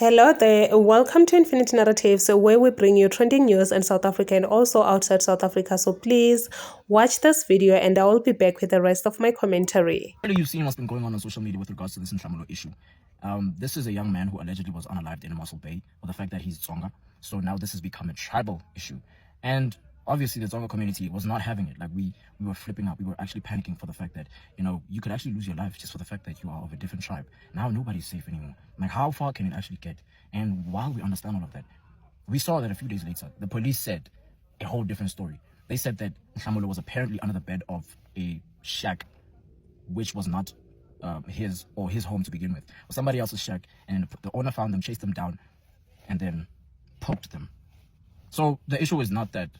Hello there, welcome to Infinite Narratives, where we bring you trending news in South Africa and also outside South Africa. So please watch this video and I will be back with the rest of my commentary. You've seen what's been going on social media with regards to this Ntlamelo issue. This is a young man who allegedly was unalived in Mossel Bay for the fact that he's Tsonga. So now this has become a tribal issue. And obviously the Tsonga community was not having it. Like we were flipping out. We were actually panicking for the fact that, you could actually lose your life just for the fact that you are of a different tribe. Now nobody's safe anymore. Like, how far can it actually get? And while we understand all of that, we saw that a few days later, the police said a whole different story. They said that Ntlamelo was apparently under the bed of a shack, which was not his home to begin with, or somebody else's shack, and the owner found them, chased them down, and then poked them. So the issue is not that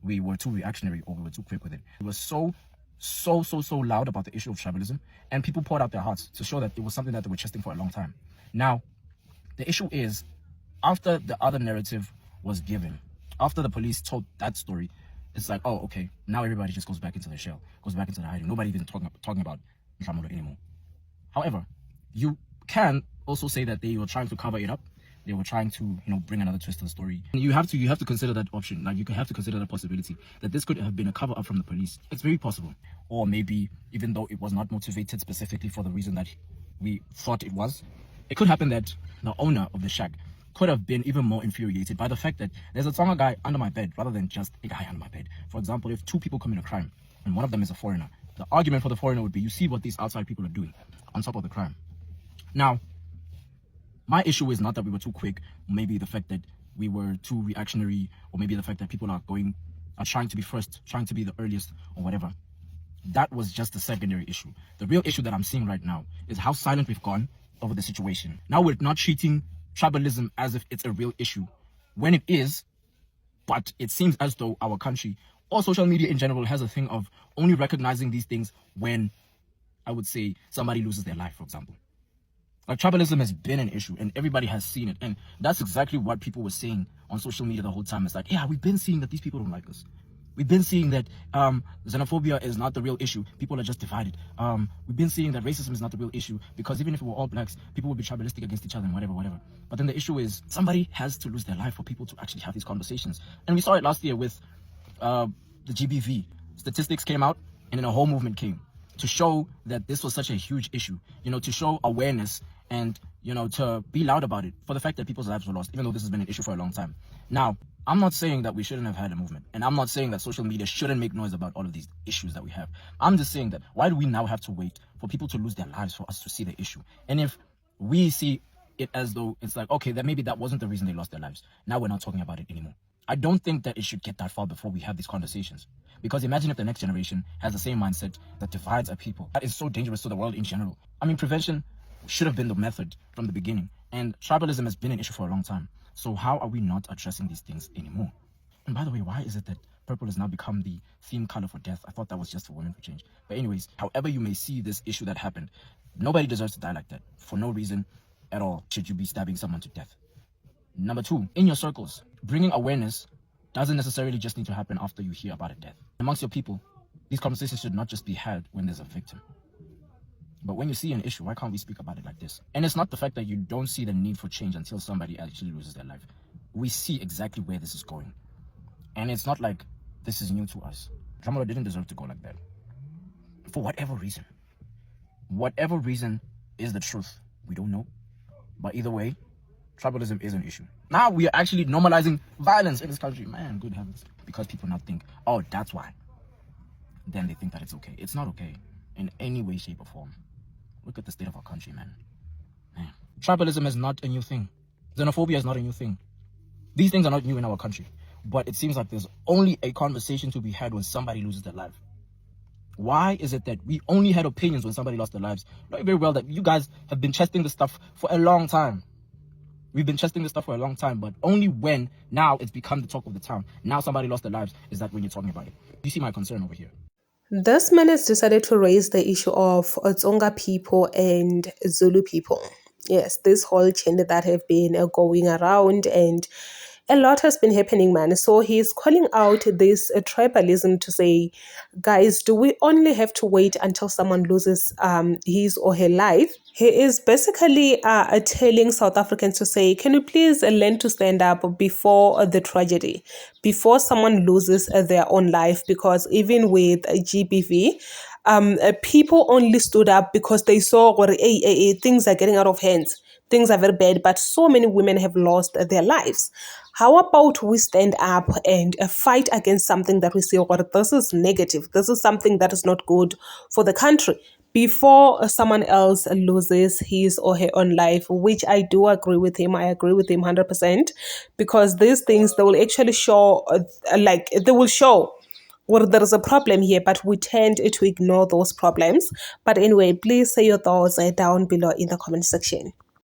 we were too reactionary or we were too quick with it. It was so loud about the issue of tribalism, and people poured out their hearts to show that it was something that they were chesting for a long time. Now, the issue is, after the other narrative was given, after the police told that story, it's like, oh, okay, now everybody just goes back into their shell, goes back into the hiding. Nobody even talking about Ntlamelo anymore. However, you can also say that they were trying to cover it up. They were trying to, bring another twist to the story. And you have to consider that option. Like, you have to consider the possibility that this could have been a cover up from the police. It's very possible. Or maybe, even though it was not motivated specifically for the reason that we thought it was, it could happen that the owner of the shack could have been even more infuriated by the fact that there's a Tsonga guy under my bed rather than just a guy under my bed. For example, if two people commit a crime and one of them is a foreigner, the argument for the foreigner would be, you see what these outside people are doing on top of the crime. Now, my issue is not that we were too quick, maybe the fact that we were too reactionary, or maybe the fact that people are trying to be first, trying to be the earliest, or whatever. That was just a secondary issue. The real issue that I'm seeing right now is how silent we've gone over the situation. Now we're not treating tribalism as if it's a real issue, when it is, but it seems as though our country, or social media in general, has a thing of only recognizing these things when, I would say, somebody loses their life, for example. Like, tribalism has been an issue and everybody has seen it, and that's exactly what people were saying on social media the whole time. It's like, yeah, we've been seeing that these people don't like us. We've been seeing that xenophobia is not the real issue. People are just divided. We've been seeing that racism is not the real issue, because even if we were all blacks, people would be tribalistic against each other and whatever. But then the issue is, somebody has to lose their life for people to actually have these conversations. And we saw it last year with the GBV. Statistics came out and then a whole movement came to show that this was such a huge issue, to show awareness and, to be loud about it for the fact that people's lives were lost, even though this has been an issue for a long time. Now, I'm not saying that we shouldn't have had a movement, and I'm not saying that social media shouldn't make noise about all of these issues that we have. I'm just saying that, why do we now have to wait for people to lose their lives for us to see the issue? And if we see it as though it's like, okay, that maybe that wasn't the reason they lost their lives, now we're not talking about it anymore. I don't think that it should get that far before we have these conversations. Because imagine if the next generation has the same mindset that divides our people. That is so dangerous to the world in general. I mean, prevention should have been the method from the beginning. And tribalism has been an issue for a long time. So how are we not addressing these things anymore? And by the way, why is it that purple has now become the theme color for death? I thought that was just for women for change. But anyways, however you may see this issue that happened, nobody deserves to die like that. For no reason at all should you be stabbing someone to death. Number two, in your circles, bringing awareness doesn't necessarily just need to happen after you hear about a death. Amongst your people, these conversations should not just be had when there's a victim. But when you see an issue, why can't we speak about it like this? And it's not the fact that you don't see the need for change until somebody actually loses their life. We see exactly where this is going. And it's not like this is new to us. Ntlamelo didn't deserve to go like that. For whatever reason. Whatever reason is the truth, we don't know. But either way, tribalism is an issue. Now we are actually normalizing violence in this country. Man, good heavens. Because people now think, oh, that's why. Then they think that it's okay. It's not okay in any way, shape, or form. Look at the state of our country, man. Tribalism is not a new thing. Xenophobia is not a new thing. These things are not new in our country. But it seems like there's only a conversation to be had when somebody loses their life. Why is it that we only had opinions when somebody lost their lives? Knowing very well that you guys have been testing this stuff for a long time. We've been testing this stuff for a long time, but only when now it's become the talk of the town. Now somebody lost their lives, is that when you're talking about it. You see my concern over here. This man has decided to raise the issue of Tsonga people and Zulu people. Yes, this whole chain that have been going around, and a lot has been happening, man. So he's calling out this tribalism to say, guys, do we only have to wait until someone loses his or her life? He is basically telling South Africans to say, can you please learn to stand up before the tragedy, before someone loses their own life? Because even with GBV, people only stood up because they saw, hey, things are getting out of hands. Things are very bad, but so many women have lost their lives. How about we stand up and fight against something that we see, or this is negative, this is something that is not good for the country, before someone else loses his or her own life, which I do agree with him. I agree with him 100%, because these things, they will actually show, they will show well, there is a problem here, but we tend to ignore those problems. But anyway, please say your thoughts down below in the comment section.